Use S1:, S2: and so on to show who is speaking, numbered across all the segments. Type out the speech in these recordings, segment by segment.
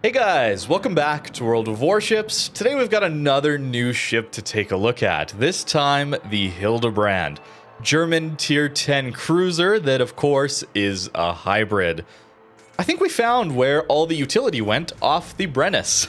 S1: Hey guys, welcome back to World of Warships. Today we've got another new ship to take a look at. This time, the Hildebrand, German tier 10 cruiser that of course is a hybrid. I think we found where all the utility went off the Brennus.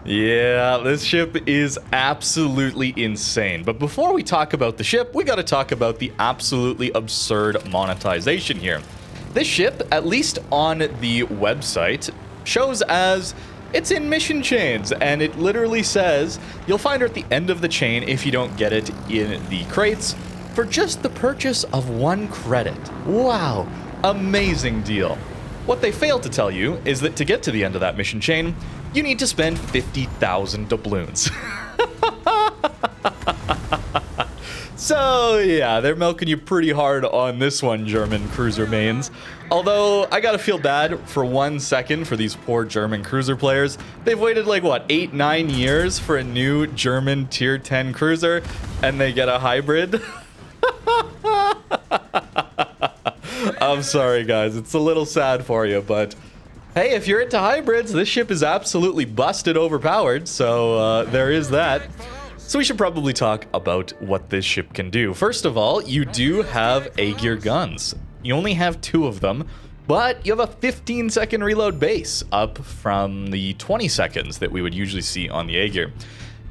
S1: Yeah, this ship is absolutely insane. But before we talk about the ship, we gotta talk about the absolutely absurd monetization here. This ship, at least on the website, shows as it's in mission chains, and it literally says you'll find her at the end of the chain if you don't get it in the crates for just the purchase of 1 credit. Wow, amazing deal. What they fail to tell you is that to get to the end of that mission chain, you need to spend 50,000 doubloons. So yeah, they're milking you pretty hard on this one, German cruiser mains. Although, I gotta feel bad for 1 second for these poor German cruiser players. They've waited like, what, 8-9 years for a new German tier 10 cruiser, and they get a hybrid? I'm sorry guys, it's a little sad for you, but hey, if you're into hybrids, this ship is absolutely busted overpowered, so there is that. So we should probably talk about what this ship can do. First of all, you do have Agir guns. You only have 2 of them, but you have a 15-second reload base, up from the 20 seconds that we would usually see on the Agir.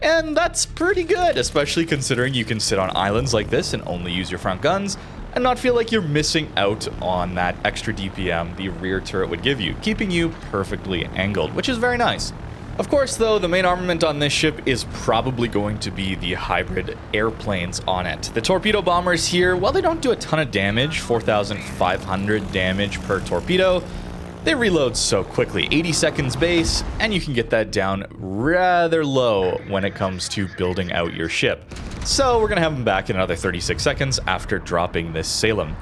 S1: And that's pretty good, especially considering you can sit on islands like this and only use your front guns, and not feel like you're missing out on that extra DPM the rear turret would give you, keeping you perfectly angled, which is very nice. Of course, though, the main armament on this ship is probably going to be the hybrid airplanes on it. The torpedo bombers here, while they don't do a ton of damage, 4,500 damage per torpedo, they reload so quickly, 80 seconds base, and you can get that down rather low when it comes to building out your ship. So we're going to have them back in another 36 seconds after dropping this Salem.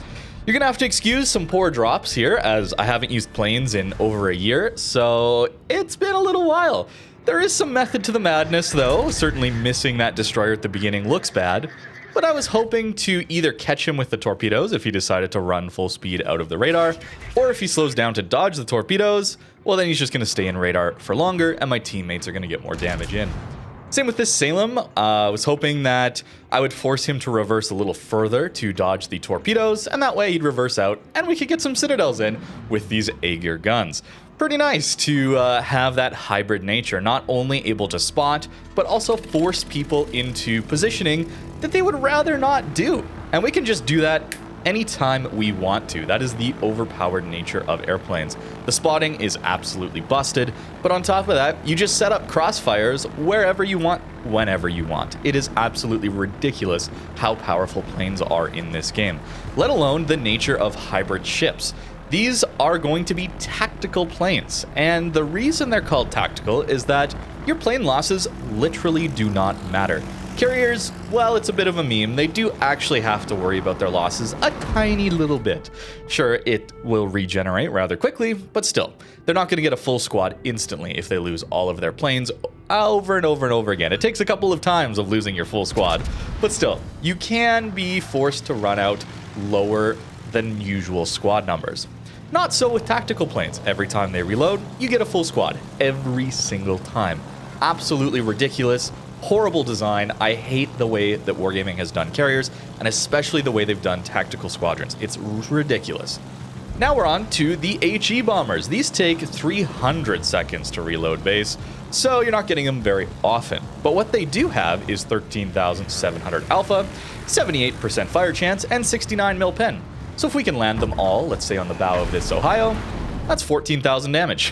S1: You're going to have to excuse some poor drops here, as I haven't used planes in over a year, so it's been a little while. There is some method to the madness, though. Certainly missing that destroyer at the beginning looks bad, but I was hoping to either catch him with the torpedoes if he decided to run full speed out of the radar, or if he slows down to dodge the torpedoes, well then he's just going to stay in radar for longer, and my teammates are going to get more damage in. Same with this Salem. I was hoping that I would force him to reverse a little further to dodge the torpedoes, and that way he'd reverse out, and we could get some citadels in with these Agir guns. Pretty nice to have that hybrid nature, not only able to spot, but also force people into positioning that they would rather not do. And we can just do that anytime we want to. That is the overpowered nature of airplanes. The spotting is absolutely busted, but on top of that, you just set up crossfires wherever you want, whenever you want. It is absolutely ridiculous how powerful planes are in this game, let alone the nature of hybrid ships. These are going to be tactical planes, and the reason they're called tactical is that your plane losses literally do not matter. Carriers, well, it's a bit of a meme. They do actually have to worry about their losses a tiny little bit. Sure, it will regenerate rather quickly, but still, they're not going to get a full squad instantly if they lose all of their planes over and over and over again. It takes a couple of times of losing your full squad, but still, you can be forced to run out lower than usual squad numbers. Not so with tactical planes. Every time they reload, you get a full squad. Every single time. Absolutely ridiculous. Horrible design. I hate the way that Wargaming has done carriers, and especially the way they've done tactical squadrons. It's ridiculous. Now we're on to the HE bombers. These take 300 seconds to reload base, so you're not getting them very often. But what they do have is 13,700 alpha, 78% fire chance, and 69 mil pen. So if we can land them all, let's say on the bow of this Ohio, that's 14,000 damage.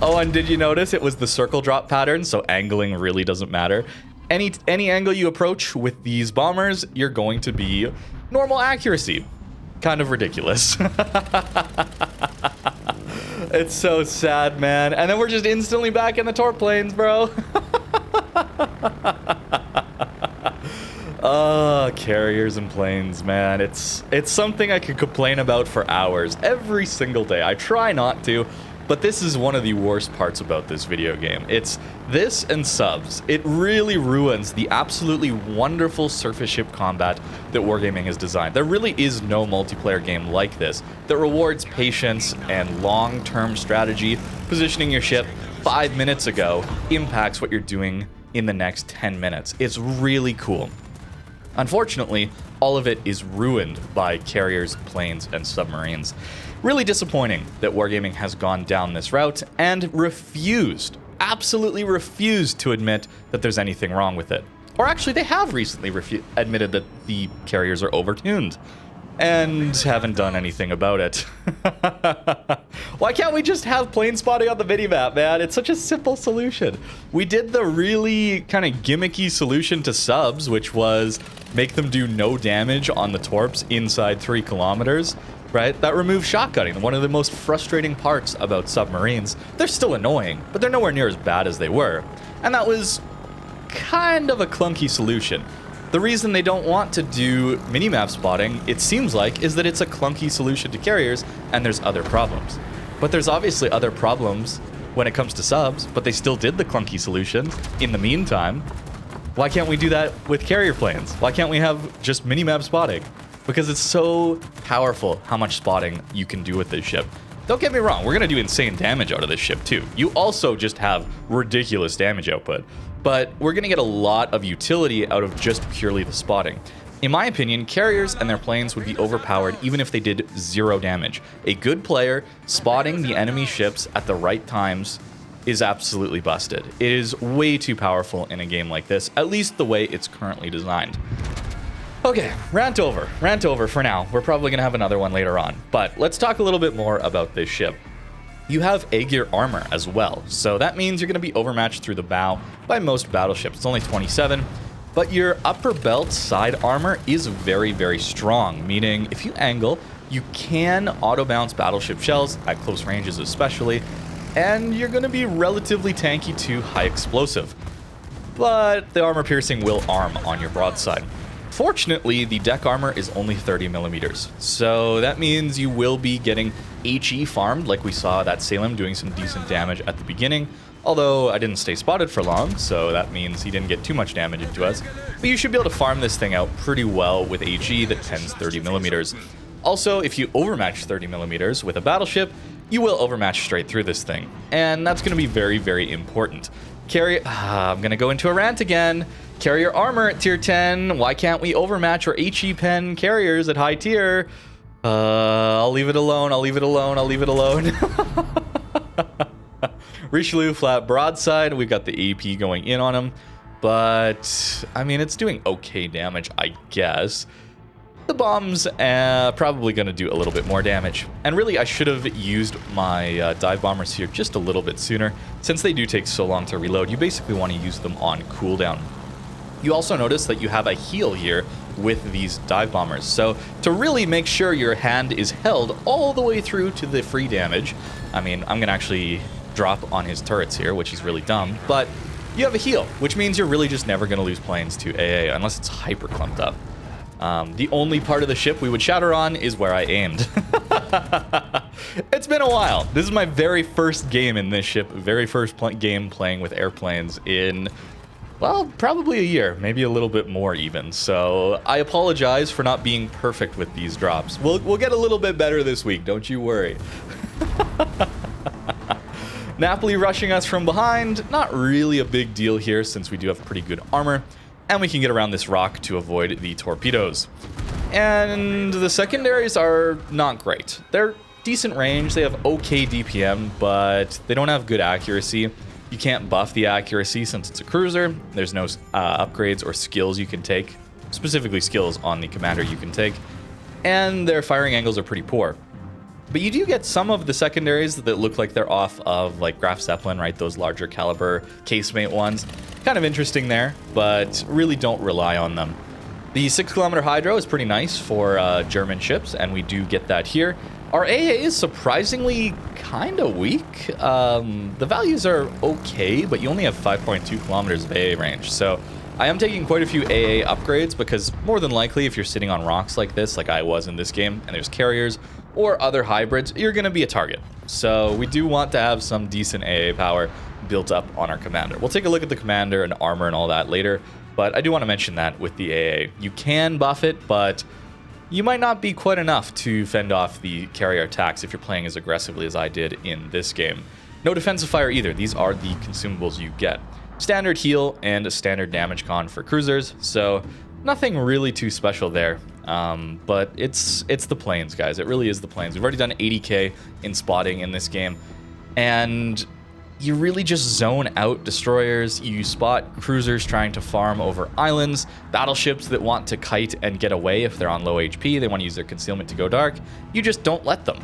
S1: Oh, and did you notice it was the circle drop pattern, so angling really doesn't matter. Any angle you approach with these bombers, you're going to be normal accuracy. Kind of ridiculous. It's so sad, man. And then we're just instantly back in the torp planes, bro. Carriers and planes, man. It's something I could complain about for hours every single day. I try not to, But this is one of the worst parts about this video game. It's this and subs. It really ruins the absolutely wonderful surface ship combat that Wargaming has designed. There really is no multiplayer game like this that rewards patience and long-term strategy. Positioning your ship 5 minutes ago impacts what you're doing in the next 10 minutes. It's really cool. Unfortunately, all of it is ruined by carriers, planes, and submarines. Really disappointing that Wargaming has gone down this route and refused, absolutely refused to admit that there's anything wrong with it. Or actually, they have recently admitted that the carriers are overtuned and haven't done anything about it. Why can't we just have plane spotting on the minimap, man? It's such a simple solution. We did the really kind of gimmicky solution to subs, which was make them do no damage on the torps inside 3 kilometers. Right? That removes shotgunning, one of the most frustrating parts about submarines. They're still annoying, but they're nowhere near as bad as they were. And that was kind of a clunky solution. The reason they don't want to do minimap spotting, it seems like, is that it's a clunky solution to carriers, and there's other problems. But there's obviously other problems when it comes to subs, but they still did the clunky solution in the meantime. Why can't we do that with carrier planes? Why can't we have just minimap spotting? Because it's so powerful how much spotting you can do with this ship. Don't get me wrong, we're going to do insane damage out of this ship too. You also just have ridiculous damage output, but we're going to get a lot of utility out of just purely the spotting. In my opinion, carriers and their planes would be overpowered even if they did 0 damage. A good player spotting the enemy ships at the right times is absolutely busted. It is way too powerful in a game like this, at least the way it's currently designed. Okay, rant over for now. We're probably going to have another one later on, but let's talk a little bit more about this ship. You have Agir armor as well, so that means you're going to be overmatched through the bow by most battleships. It's only 27, but your upper belt side armor is very, very strong, meaning if you angle, you can auto-bounce battleship shells at close ranges especially, and you're going to be relatively tanky to high explosive. But the armor piercing will arm on your broadside. Fortunately, the deck armor is only 30 millimeters, so that means you will be getting HE farmed, like we saw that Salem doing some decent damage at the beginning, although I didn't stay spotted for long, so that means he didn't get too much damage into us. But you should be able to farm this thing out pretty well with HE that tends 30 millimeters. Also, if you overmatch 30 millimeters with a battleship, you will overmatch straight through this thing, and that's going to be very, very important. I'm going to go into a rant again. Carrier armor at tier 10. Why can't we overmatch our HE pen carriers at high tier? I'll leave it alone. I'll leave it alone. Richelieu flat broadside. We've got the AP going in on him. But, I mean, it's doing okay damage, I guess. The bomb's probably going to do a little bit more damage. And really, I should have used my dive bombers here just a little bit sooner. Since they do take so long to reload, you basically want to use them on cooldown. You also notice that you have a heal here with these dive bombers. So to really make sure your hand is held all the way through to the free damage, I mean, I'm going to actually drop on his turrets here, which is really dumb, but you have a heal, which means you're really just never going to lose planes to AA unless it's hyper clumped up. The only part of the ship we would shatter on is where I aimed. It's been a while. This is my very first game in this ship, very first game playing with airplanes in, well, probably a year, maybe a little bit more even. So I apologize for not being perfect with these drops. We'll get a little bit better this week, don't you worry. Napoli rushing us from behind, not really a big deal here since we do have pretty good armor. And we can get around this rock to avoid the torpedoes. And the secondaries are not great. They're decent range, they have okay DPM, but they don't have good accuracy. You can't buff the accuracy since it's a cruiser. There's no upgrades or skills you can take, specifically skills on the commander you can take. And their firing angles are pretty poor. But you do get some of the secondaries that look like they're off of like Graf Zeppelin, right? Those larger caliber casemate ones. Kind of interesting there, but really don't rely on them. The 6-kilometer hydro is pretty nice for German ships, and we do get that here. Our AA is surprisingly kind of weak. The values are okay, but you only have 5.2 kilometers of AA range, so I am taking quite a few AA upgrades because more than likely if you're sitting on rocks like this, like I was in this game, and there's carriers or other hybrids, you're going to be a target. So we do want to have some decent AA power built up on our commander. We'll take a look at the commander and armor and all that later, but I do want to mention that with the AA. You can buff it, but you might not be quite enough to fend off the carrier attacks if you're playing as aggressively as I did in this game. No defensive fire either. These are the consumables you get. Standard heal and a standard damage con for cruisers, so nothing really too special there. But it's the planes, guys. It really is the planes. We've already done 80k in spotting in this game, and you really just zone out destroyers. You spot cruisers trying to farm over islands, battleships that want to kite and get away if they're on low HP. They want to use their concealment to go dark. You just don't let them.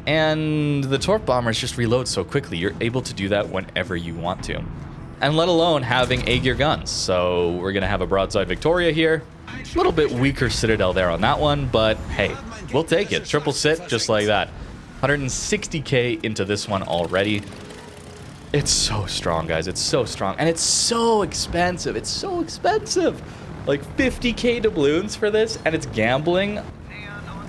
S1: And the torp bombers just reload so quickly. You're able to do that whenever you want to. And let alone having Agir guns. So we're going to have a broadside Victoria here. A little bit weaker Citadel there on that one, but hey, we'll take it. Triple sit just like that. 160k into this one already. It's so strong, guys. It's so strong. And it's so expensive. It's so expensive. Like 50k doubloons for this, and it's gambling.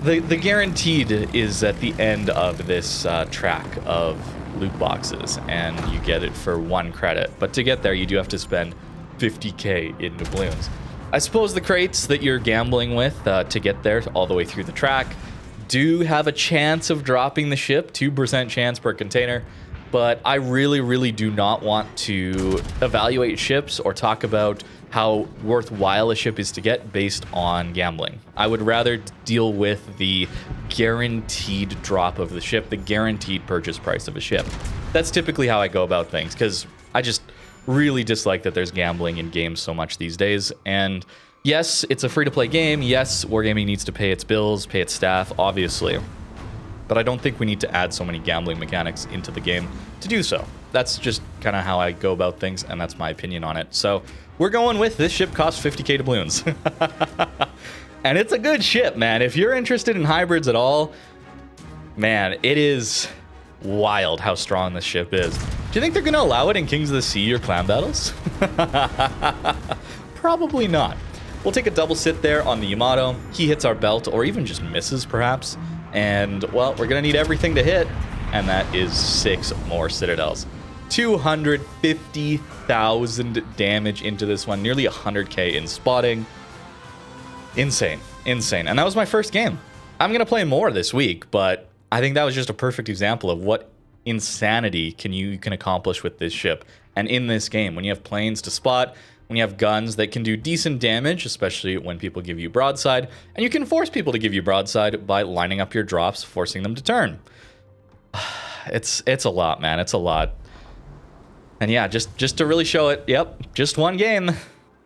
S1: The guaranteed is at the end of this track of loot boxes, and you get it for 1 credit. But to get there, you do have to spend 50k in doubloons. I suppose the crates that you're gambling with to get there all the way through the track do have a chance of dropping the ship, 2% chance per container. But I really, really do not want to evaluate ships or talk about how worthwhile a ship is to get based on gambling. I would rather deal with the guaranteed drop of the ship, the guaranteed purchase price of a ship. That's typically how I go about things, because I just really dislike that there's gambling in games so much these days. And yes, it's a free-to-play game. Yes, Wargaming needs to pay its bills, pay its staff, obviously. But I don't think we need to add so many gambling mechanics into the game to do so. That's just kind of how I go about things, and that's my opinion on it. So we're going with this ship costs 50k doubloons. And it's a good ship, man. If you're interested in hybrids at all, man, it is wild how strong this ship is. Do you think they're going to allow it in Kings of the Sea or clan battles? Probably not. We'll take a double sit there on the Yamato. He hits our belt, or even just misses, perhaps. And, well, we're going to need everything to hit, and that is 6 more Citadels. 250,000 damage into this one, nearly 100k in spotting. Insane, insane. And that was my first game. I'm going to play more this week, but I think that was just a perfect example of what insanity you can accomplish with this ship. And in this game, when you have planes to spot, when you have guns that can do decent damage, especially when people give you broadside, and you can force people to give you broadside by lining up your drops, forcing them to turn. It's a lot, man. It's a lot. And yeah, just to really show it, yep, just one game.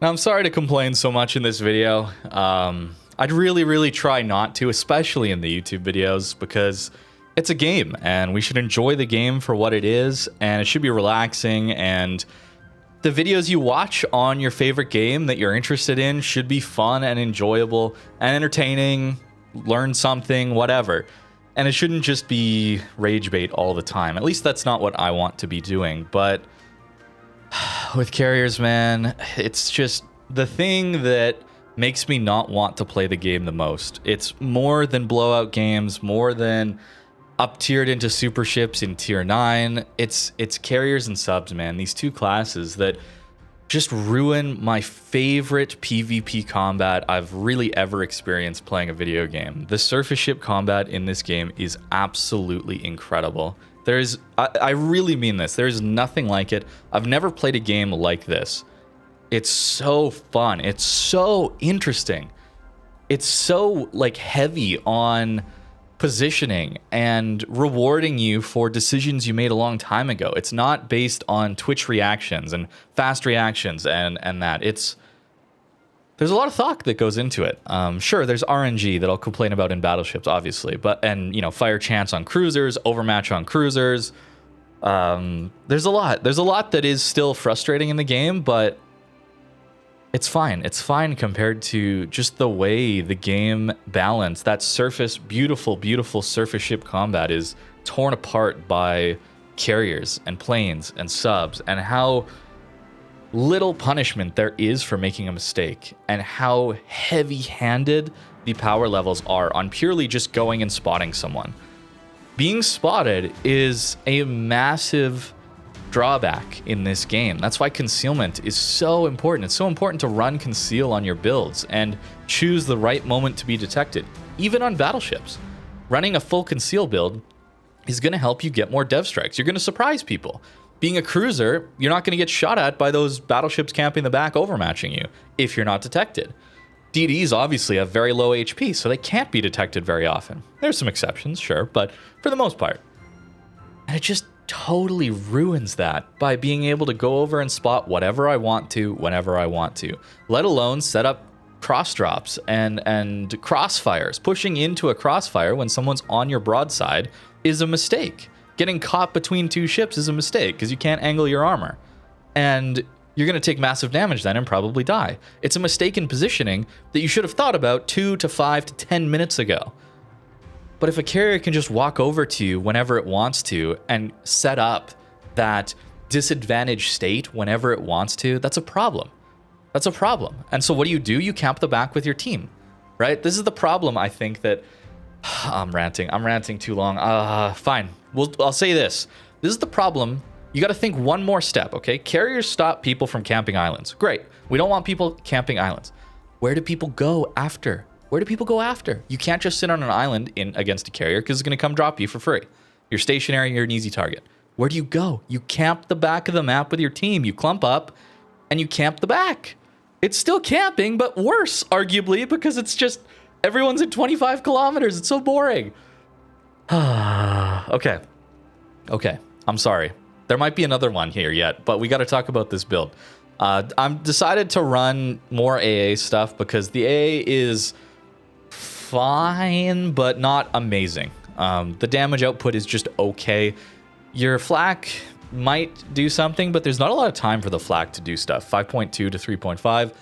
S1: Now, I'm sorry to complain so much in this video. I'd really, really try not to, especially in the YouTube videos, because it's a game, and we should enjoy the game for what it is, and it should be relaxing, and the videos you watch on your favorite game that you're interested in should be fun and enjoyable and entertaining, learn something, whatever. And it shouldn't just be rage bait all the time. At least that's not what I want to be doing. But with carriers, man, it's just the thing that makes me not want to play the game the most. It's more than blowout games, more than up-tiered into super ships in tier 9. It's carriers and subs, man. These two classes that just ruin my favorite PvP combat I've really ever experienced playing a video game. The surface ship combat in this game is absolutely incredible. I really mean this. There is nothing like it. I've never played a game like this. It's so fun. It's so interesting. It's so like heavy on positioning and rewarding you for decisions you made a long time ago. It's not based on Twitch reactions and fast reactions and that. There's a lot of thought that goes into it. Sure, there's RNG that I'll complain about in battleships, obviously, and fire chance on cruisers, overmatch on cruisers. There's a lot that is still frustrating in the game, but it's fine. It's fine compared to just the way the game balance. That beautiful, beautiful surface ship combat is torn apart by carriers and planes and subs, and how little punishment there is for making a mistake and how heavy-handed the power levels are on purely just going and spotting someone. Being spotted is a massive drawback in this game. That's why concealment is so important. It's so important to run conceal on your builds and choose the right moment to be detected. Even on battleships, running a full conceal build is going to help you get more dev strikes. You're going to surprise people. Being a cruiser, you're not going to get shot at by those battleships camping the back overmatching you if you're not detected. DDs obviously have very low HP, so they can't be detected very often. There's some exceptions, sure, but for the most part. And it just totally ruins that by being able to go over and spot whatever I want to, whenever I want to, let alone set up cross drops and crossfires. Pushing into a crossfire when someone's on your broadside is a mistake. Getting caught between two ships is a mistake because you can't angle your armor. And you're going to take massive damage then and probably die. It's a mistake in positioning that you should have thought about 2 to 5 to 10 minutes ago. But if a carrier can just walk over to you whenever it wants to and set up that disadvantaged state whenever it wants to, that's a problem. That's a problem. And so what do? You camp the back with your team, right? This is the problem, I think, that... I'm ranting too long. Fine. I'll say this. This is the problem. You got to think one more step, okay? Carriers stop people from camping islands. Great. We don't want people camping islands. Where do people go after? You can't just sit on an island against a carrier because it's going to come drop you for free. You're stationary, you're an easy target. Where do you go? You camp the back of the map with your team. You clump up and you camp the back. It's still camping, but worse, arguably, because it's just everyone's at 25 kilometers. It's so boring. Okay. I'm sorry. There might be another one here yet, but we got to talk about this build. I'm decided to run more AA stuff because the AA is fine, but not amazing. The damage output is just okay. Your flak might do something, but there's not a lot of time for the flak to do stuff. 5.2 to 3.5.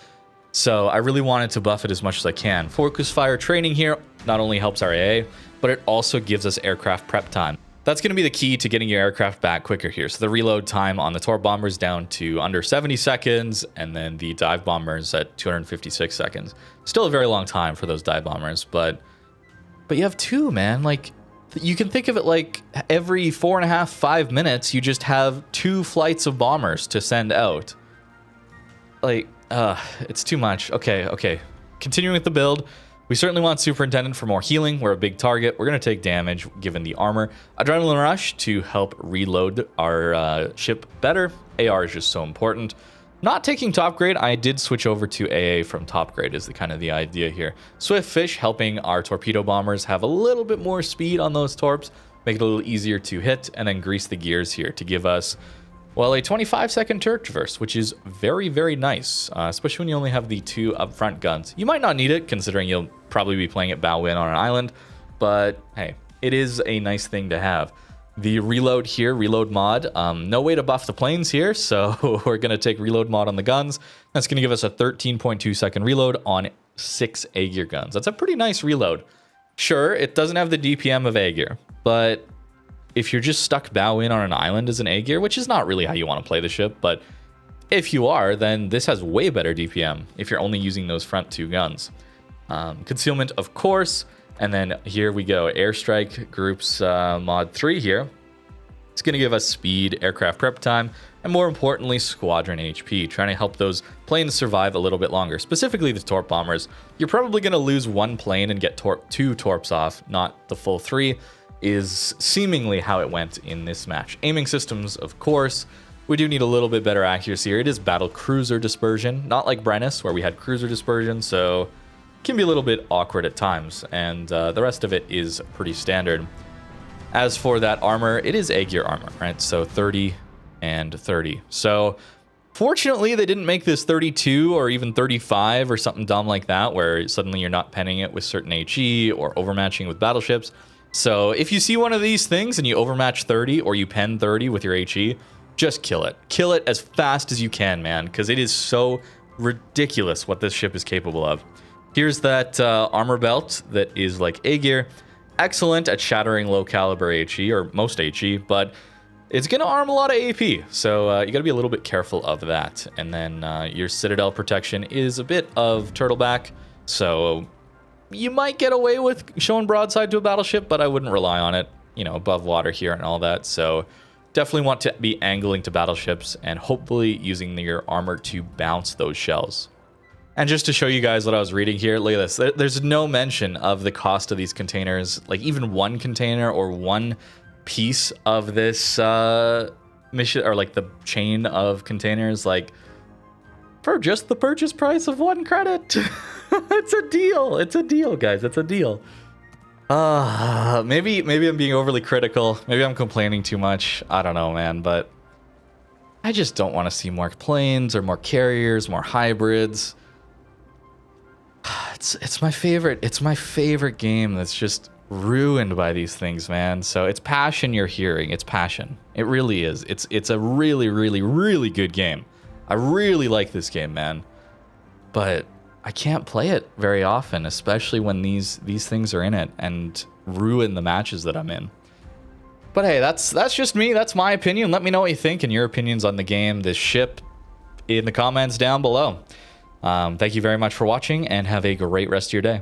S1: So I really wanted to buff it as much as I can. Focus fire training here not only helps our AA, but it also gives us aircraft prep time. That's going to be the key to getting your aircraft back quicker here. So the reload time on the torp bombers down to under 70 seconds, and then the dive bombers at 256 seconds. Still a very long time for those dive bombers, but you have two, man. Like, you can think of it like every 4.5, 5 minutes, you just have 2 flights of bombers to send out. Like, it's too much. Okay. Continuing with the build. We certainly want Superintendent for more healing. We're a big target. We're going to take damage given the armor. Adrenaline Rush to help reload our ship better. AR is just so important. Not taking top grade. I did switch over to AA from top grade is the idea here. Swift Fish helping our torpedo bombers have a little bit more speed on those torps. Make it a little easier to hit, and then grease the gears here to give us, well, a 25-second turret traverse, which is very, very nice, especially when you only have the 2 upfront guns. You might not need it, considering you'll probably be playing at bow win on an island, but hey, it is a nice thing to have. The reload here, reload mod, no way to buff the planes here, so we're going to take reload mod on the guns. That's going to give us a 13.2 second reload on 6 Agir guns. That's a pretty nice reload. Sure, it doesn't have the DPM of Agir, but if you're just stuck bow in on an island as an Agir, which is not really how you want to play the ship, but if you are, then this has way better DPM if you're only using those front 2 guns. Concealment, of course, and then here we go, Airstrike Groups mod 3 here. It's going to give us speed, aircraft prep time, and more importantly, squadron HP, trying to help those planes survive a little bit longer, specifically the torp bombers. You're probably going to lose 1 plane and get 2 torps off, not the full 3. Is seemingly how it went in this match. Aiming systems, of course. We do need a little bit better accuracy here. It is battle cruiser dispersion, not like Brennus, where we had cruiser dispersion, so it can be a little bit awkward at times, and the rest of it is pretty standard. As for that armor, it is Agir armor, right? So 30 and 30. So fortunately, they didn't make this 32 or even 35 or something dumb like that, where suddenly you're not penning it with certain HE or overmatching with battleships. So if you see one of these things and you overmatch 30 or you pen 30 with your HE, just kill it. Kill it as fast as you can, man, because it is so ridiculous what this ship is capable of. Here's that armor belt that is like Agir. Excellent at shattering low caliber HE, or most HE, but it's going to arm a lot of AP. So you got to be a little bit careful of that. And then your Citadel protection is a bit of turtleback. So you might get away with showing broadside to a battleship, but I wouldn't rely on it, you know, above water here and all that. So definitely want to be angling to battleships and hopefully using your armor to bounce those shells. And just to show you guys what I was reading here, look at this. There's no mention of the cost of these containers. Like even one container or one piece of this mission, or like the chain of containers, like for just the purchase price of 1 credit. It's a deal. It's a deal, guys. It's a deal. Maybe I'm being overly critical. Maybe I'm complaining too much. I don't know, man, but I just don't want to see more planes or more carriers, more hybrids. It's my favorite. It's my favorite game that's just ruined by these things, man. So it's passion you're hearing. It's passion. It really is. It's a really, really, really good game. I really like this game, man. But I can't play it very often, especially when these things are in it and ruin the matches that I'm in. But hey, that's just me. That's my opinion. Let me know what you think and your opinions on the game, this ship, in the comments down below. Thank you very much for watching and have a great rest of your day.